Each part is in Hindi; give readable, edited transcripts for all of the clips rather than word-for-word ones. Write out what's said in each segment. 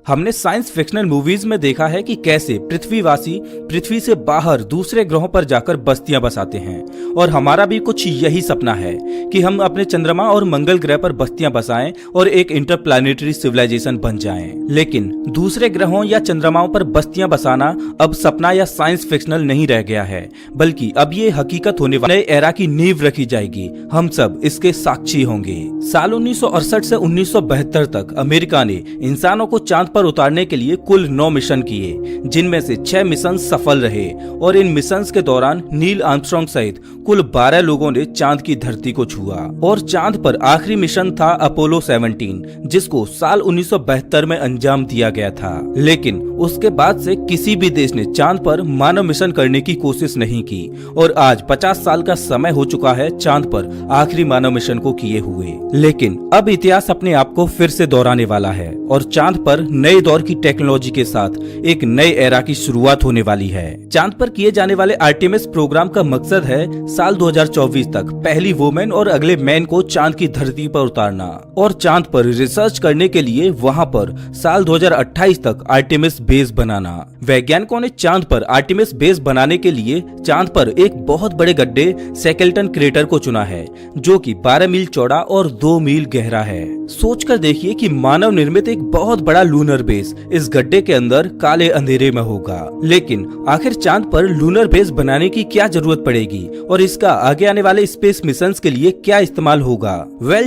हमने साइंस फिक्शनल मूवीज में देखा है कि कैसे पृथ्वीवासी पृथ्वी से बाहर दूसरे ग्रहों पर जाकर बस्तियां बसाते हैं और हमारा भी कुछ यही सपना है कि हम अपने चंद्रमा और मंगल ग्रह पर बस्तियां बसाएं और एक इंटरप्लैनेटरी सिविलाइजेशन बन जाएं। लेकिन दूसरे ग्रहों या चंद्रमाओं पर बस्तियां बसाना अब सपना या साइंस फिक्शनल नहीं रह गया है, बल्कि अब ये हकीकत होने वाले एरा की नींव रखी जाएगी। हम सब इसके साक्षी होंगे। साल 1968 से 1972 तक अमेरिका ने इंसानों को चांद पर उतारने के लिए कुल 9 मिशन किए, जिनमें से 6 मिशन सफल रहे और इन मिशंस के दौरान नील आर्मस्ट्रांग सहित कुल 12 लोगों ने चांद की धरती को छुआ। और चांद पर आखिरी मिशन था अपोलो 17, जिसको साल 1972 में अंजाम दिया गया था। लेकिन उसके बाद से किसी भी देश ने चांद पर मानव मिशन करने की कोशिश नहीं की और आज 50 साल का समय हो चुका है चांद पर आखिरी मानव मिशन को किए हुए। लेकिन अब इतिहास अपने आप को फिर से दोहराने वाला है और चांद पर नए दौर की टेक्नोलॉजी के साथ एक नए एरा की शुरुआत होने वाली है। चांद पर किए जाने वाले आर्टेमिस प्रोग्राम का मकसद है साल 2024 तक पहली वुमेन और अगले मैन को चांद की धरती पर उतारना और चांद पर रिसर्च करने के लिए वहां पर साल 2028 तक आर्टेमिस बेस बनाना। वैज्ञानिकों ने चांद पर आर्टेमिस बेस बनाने के लिए चांद पर एक बहुत बड़े गड्ढे स्केलेटन क्रेटर को चुना है, जो कि 12 मील चौड़ा और 2 मील गहरा है। सोचकर देखिए कि मानव निर्मित एक बहुत बड़ा लूनर बेस इस गड्ढे के अंदर काले अंधेरे में होगा। लेकिन आखिर चांद पर लूनर बेस बनाने की क्या जरूरत पड़ेगी और इसका आगे आने वाले स्पेस मिशंस के लिए क्या इस्तेमाल होगा?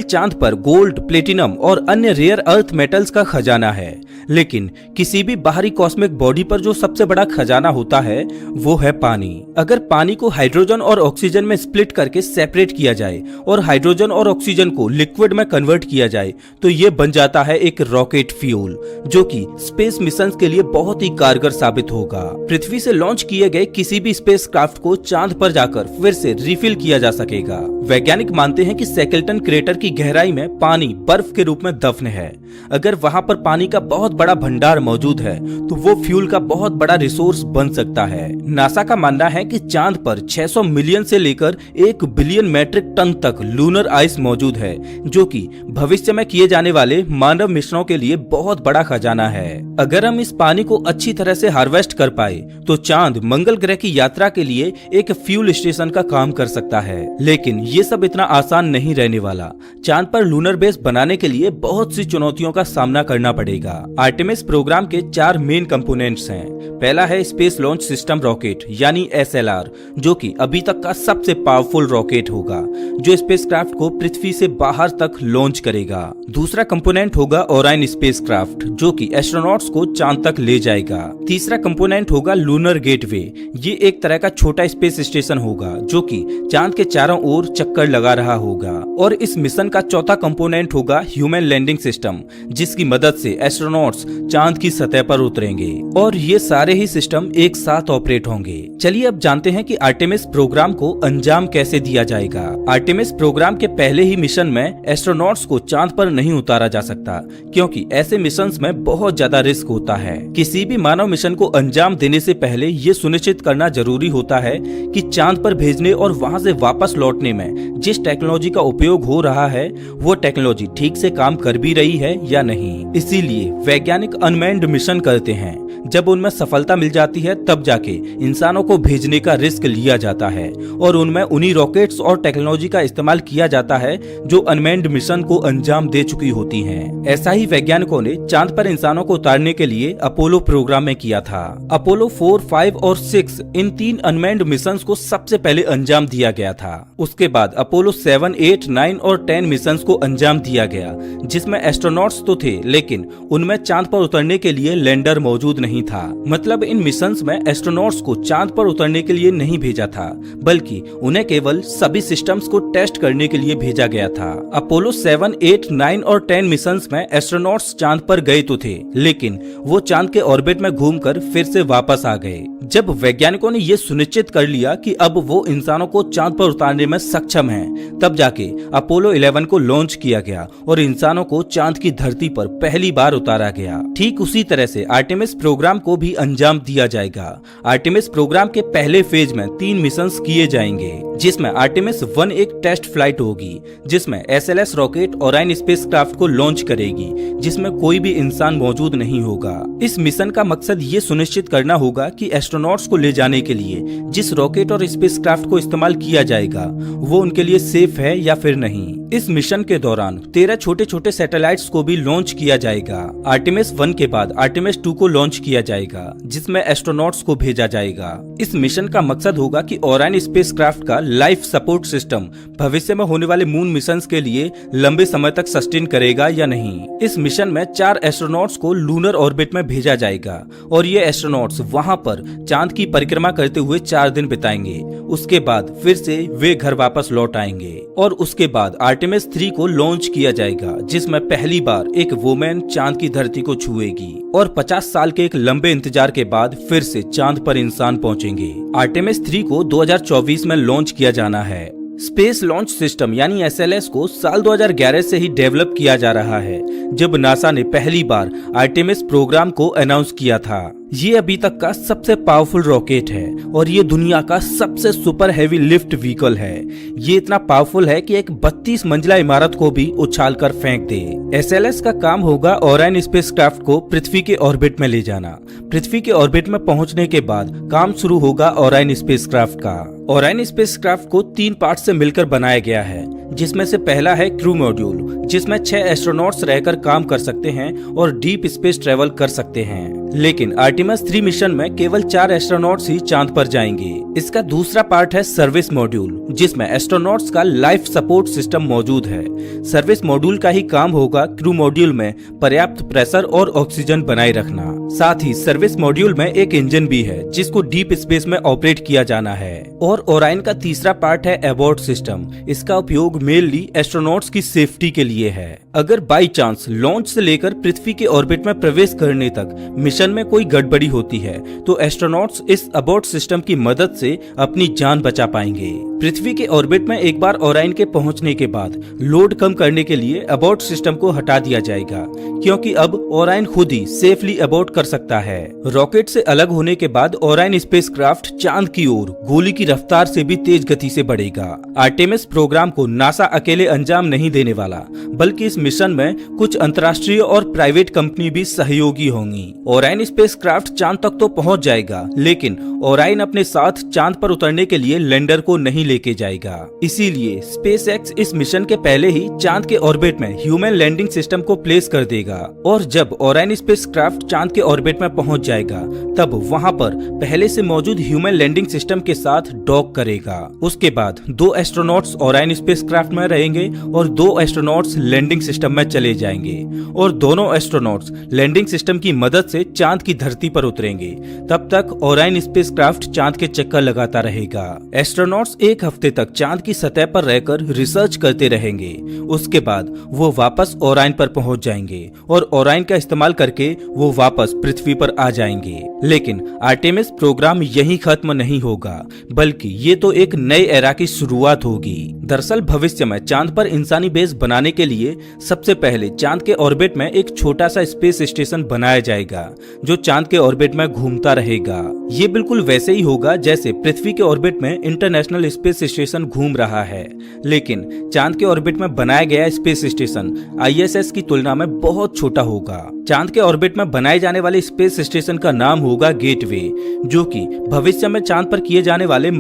चांद पर गोल्ड, प्लेटिनम और अन्य रेयर अर्थ मेटल्स का खजाना है। लेकिन किसी भी बाहरी कॉस्मिक बॉडी पर जो सबसे बड़ा खजाना होता है वो है पानी। अगर पानी को हाइड्रोजन और ऑक्सीजन में स्प्लिट करके सेपरेट किया जाए और हाइड्रोजन और ऑक्सीजन को लिक्विड में कन्वर्ट किया जाए तो ये बन जाता है एक रॉकेट फ्यूल, जो कि स्पेस मिशन के लिए बहुत ही कारगर साबित होगा। पृथ्वी से लॉन्च किए गए किसी भी स्पेसक्राफ्ट को चांद पर जाकर फिर से रिफिल किया जा सकेगा। वैज्ञानिक मानते हैं कि स्केलेटन क्रेटर की गहराई में पानी बर्फ के रूप में दफन है। अगर वहां पर पानी का बहुत बड़ा भंडार मौजूद है तो वो फ्यूल का बहुत बड़ा रिसोर्स बन सकता है। नासा का मानना है कि चांद पर 600 मिलियन से लेकर 1 बिलियन मैट्रिक टन तक लूनर आइस मौजूद है, जो कि भविष्य में किए जाने वाले मानव मिशनों के लिए बहुत बड़ा खजाना है। अगर हम इस पानी को अच्छी तरह से हार्वेस्ट कर पाए तो चांद मंगल ग्रह की यात्रा के लिए एक फ्यूल स्टेशन का काम कर सकता है। लेकिन ये सब इतना आसान नहीं रहने वाला। चांद पर लूनर बेस बनाने के लिए बहुत सी चुनौतियों का सामना करना पड़ेगा। आर्टेमिस प्रोग्राम के 4 मेन कंपोनेंट्स हैं। पहला है स्पेस लॉन्च सिस्टम रॉकेट यानी SLR, जो कि अभी तक का सबसे पावरफुल रॉकेट होगा, जो स्पेसक्राफ्ट को पृथ्वी से बाहर तक लॉन्च करेगा। दूसरा कंपोनेंट होगा ओराइन स्पेसक्राफ्ट, जो कि एस्ट्रोनॉट्स को चांद तक ले जाएगा। तीसरा कंपोनेंट होगा लूनर गेटवे। ये एक तरह का छोटा स्पेस स्टेशन होगा जो कि चांद के चारों ओर चक्कर लगा रहा होगा। और इस मिशन का चौथा कंपोनेंट होगा ह्यूमन लैंडिंग सिस्टम, जिसकी मदद से एस्ट्रोनॉट्स चांद की सतह पर उतरेंगे और ये सारे ही सिस्टम एक साथ ऑपरेट होंगे। चलिए अब जानते हैं कि आर्टेमिस प्रोग्राम को अंजाम कैसे दिया जाएगा। आर्टेमिस प्रोग्राम के पहले ही मिशन में एस्ट्रोनॉट्स को चांद पर नहीं उतारा जा सकता, क्योंकि ऐसे मिशंस में बहुत ज्यादा रिस्क होता है। किसी भी मानव मिशन को अंजाम देने से पहले ये सुनिश्चित करना जरूरी होता है कि चांद पर भेजने और वहां से वापस लौटने में जिस टेक्नोलॉजी का उपयोग हो रहा है वो टेक्नोलॉजी ठीक से काम कर भी रही है या नहीं। इसीलिए वैज्ञानिक अनमैन्ड मिशन करते हैं। जब उनमें सफलता मिल जाती है तब जाके इंसानों को भेजने का रिस्क लिया जाता है और उनमें उन्हीं रॉकेट्स और टेक्नोलॉजी का इस्तेमाल किया जाता है जो अनमैन्ड मिशन को अंजाम दे चुकी होती हैं। ऐसा ही वैज्ञानिकों ने चांद पर इंसानों को उतारने के लिए अपोलो प्रोग्राम में किया था। अपोलो 4, 5 और 6 इन 3 अनमैन्ड मिशन को सबसे पहले अंजाम दिया गया था। उसके बाद अपोलो 7, 8, 9 और 10 मिशन को अंजाम दिया गया, जिसमें एस्ट्रोनॉट्स तो थे लेकिन उनमें चांद पर उतरने के लिए लैंडर मौजूद नहीं था। मतलब इन मिशंस में एस्ट्रोनॉट्स को चांद पर उतरने के लिए नहीं भेजा था, बल्कि उन्हें केवल सभी सिस्टम्स को टेस्ट करने के लिए भेजा गया था। अपोलो 7, 8, 9 और 10 मिशंस में एस्ट्रोनॉट्स चांद पर गए तो थे, लेकिन वो चांद के ऑर्बिट में घूमकर फिर से वापस आ गए। जब वैज्ञानिकों ने ये सुनिश्चित कर लिया कि अब वो इंसानों को चांद पर उतारने में सक्षम हैं, तब जाके अपोलो 11 को लॉन्च किया गया और इंसानों को चांद की धरती पर पहली बार उतारा गया। ठीक उसी तरह से आर्टेमिस प्रोग्राम को भी अंजाम दिया जाएगा। आर्टेमिस प्रोग्राम के पहले फेज में 3 मिशंस किए जाएंगे, जिसमें आर्टेमिस 1 एक टेस्ट फ्लाइट होगी, जिसमें SLS रॉकेट ओराइन स्पेसक्राफ्ट को लॉन्च करेगी, जिसमें कोई भी इंसान इंसान मौजूद नहीं होगा। इस मिशन का मकसद ये सुनिश्चित करना होगा कि एस्ट्रोनॉट्स को ले जाने के लिए जिस रॉकेट और स्पेसक्राफ्ट को इस्तेमाल किया जाएगा वो उनके लिए सेफ है या फिर नहीं। इस मिशन के दौरान 13 छोटे छोटे सैटेलाइट्स को भी लॉन्च किया जाएगा। आर्टेमिस 1 के बाद आर्टेमिस 2 को लॉन्च किया जाएगा जिसमें एस्ट्रोनॉट्स को भेजा जाएगा। इस मिशन का मकसद होगा कि ओरायन स्पेसक्राफ्ट का लाइफ सपोर्ट सिस्टम भविष्य में होने वाले मून मिशंस के लिए लंबे समय तक सस्टेन करेगा या नहीं। इस मिशन में 4 एस्ट्रोनॉट्स को लूनर ऑर्बिट में भेजा जाएगा और ये एस्ट्रोनॉट्स वहां पर चांद की परिक्रमा करते हुए 4 दिन बिताएंगे। उसके बाद फिर से वे घर वापस लौट आएंगे और उसके बाद आर्टेमिस 3 को लॉन्च किया जाएगा जिसमें पहली बार एक वुमेन चांद की धरती को छुएगी और 50 साल के एक लंबे इंतजार के बाद फिर से चांद पर इंसान पहुंचेंगे। आर्टेमिस 3 को 2024 में लॉन्च किया जाना है। स्पेस लॉन्च सिस्टम यानी एसएलएस को साल 2011 से ही डेवलप किया जा रहा है जब नासा ने पहली बार आर्टेमिस प्रोग्राम को अनाउंस किया था। ये अभी तक का सबसे पावरफुल रॉकेट है और ये दुनिया का सबसे सुपर हैवी लिफ्ट व्हीकल है। ये इतना पावरफुल है कि एक 32 मंजिला इमारत को भी उछाल कर फेंक दे। एसएलएस का काम होगा ओरायन स्पेसक्राफ्ट को पृथ्वी के ऑर्बिट में ले जाना। पृथ्वी के ऑर्बिट में पहुंचने के बाद काम शुरू होगा ओरायन स्पेसक्राफ्ट का। ओरायन स्पेसक्राफ्ट को 3 पार्ट से मिलकर बनाया गया है जिसमें से पहला है क्रू मॉड्यूल जिसमें 6 एस्ट्रोनॉट्स रहकर काम कर सकते हैं और डीप स्पेस ट्रेवल कर सकते हैं। लेकिन आर्टेमिस 3 मिशन में केवल 4 एस्ट्रोनॉट्स ही चांद पर जाएंगे। इसका दूसरा पार्ट है सर्विस मॉड्यूल जिसमें एस्ट्रोनॉट्स का लाइफ सपोर्ट सिस्टम मौजूद है। सर्विस मॉड्यूल का ही काम होगा क्रू मॉड्यूल में पर्याप्त प्रेशर और ऑक्सीजन बनाए रखना। साथ ही सर्विस मॉड्यूल में एक इंजन भी है जिसको डीप स्पेस में ऑपरेट किया जाना है। और ओरायन का तीसरा पार्ट है एबॉर्ट सिस्टम। इसका उपयोग मेनली एस्ट्रोनॉट्स की सेफ्टी के लिए है। अगर बाई चांस लॉन्च से लेकर पृथ्वी के ऑर्बिट में प्रवेश करने तक मिशन में कोई गड़बड़ी होती है तो एस्ट्रोनॉट्स इस अबॉर्ट सिस्टम की मदद से अपनी जान बचा पाएंगे। पृथ्वी के ऑर्बिट में एक बार ओरायन के पहुंचने के बाद लोड कम करने के लिए अबॉर्ट सिस्टम को हटा दिया जाएगा क्योंकि अब ओरायन खुद ही सेफली अबॉर्ट कर सकता है। रॉकेट से अलग होने के बाद ओरायन स्पेसक्राफ्ट चांद की ओर गोली की रफ्तार से भी तेज गति से बढ़ेगा। आर्टेमिस प्रोग्राम को नासा अकेले अंजाम नहीं देने वाला बल्कि इस मिशन में कुछ अंतर्राष्ट्रीय और प्राइवेट कंपनी भी सहयोगी होंगी। ओरायन स्पेसक्राफ्ट चांद तक तो पहुंच जाएगा लेकिन ओरायन अपने साथ चांद पर उतरने के लिए लैंडर को नहीं लेके जाएगा। इसीलिए स्पेसएक्स इस मिशन के पहले ही चांद के ऑर्बिट में ह्यूमन लैंडिंग सिस्टम को प्लेस कर देगा और जब ओरायन स्पेसक्राफ्ट चांद के ऑर्बिट में पहुंच जाएगा तब वहां पर पहले से मौजूद ह्यूमन लैंडिंग सिस्टम के साथ डॉक करेगा। उसके बाद 2 एस्ट्रोनॉट्स ओरायन स्पेसक्राफ्ट में रहेंगे और 2 एस्ट्रोनॉट्स लैंडिंग सिस्टम में चले जाएंगे और दोनों एस्ट्रोनॉट्स लैंडिंग सिस्टम की मदद से चांद की धरती पर उतरेंगे। तब तक ओरायन स्पेसक्राफ्ट चांद के चक्कर लगाता रहेगा। एस्ट्रोनॉट्स एक हफ्ते तक चांद की सतह पर रहकर रिसर्च करते रहेंगे। उसके बाद वो वापस ओरायन पर पहुंच जाएंगे और ओरायन का इस्तेमाल करके वो वापस पृथ्वी पर आ जाएंगे। लेकिन आर्टेमिस प्रोग्राम यहीं खत्म नहीं होगा बल्कि ये तो एक नए एरा की शुरुआत होगी। दरअसल भविष्य में चांद पर इंसानी बेस बनाने के लिए सबसे पहले चांद के ऑर्बिट में एक छोटा सा स्पेस स्टेशन बनाया जाएगा जो चांद के ऑर्बिट में घूमता रहेगा। ये बिल्कुल वैसे ही होगा जैसे पृथ्वी के ऑर्बिट में इंटरनेशनल स्पेस स्टेशन घूम रहा है। लेकिन चांद के ऑर्बिट में बनाया गया स्पेस स्टेशन आईएसएस की तुलना में बहुत छोटा होगा। चांद के ऑर्बिट में बनाए जाने वाले स्पेस स्टेशन का नाम होगा गेटवे जो कि भविष्य में चांद पर किए जाने वाले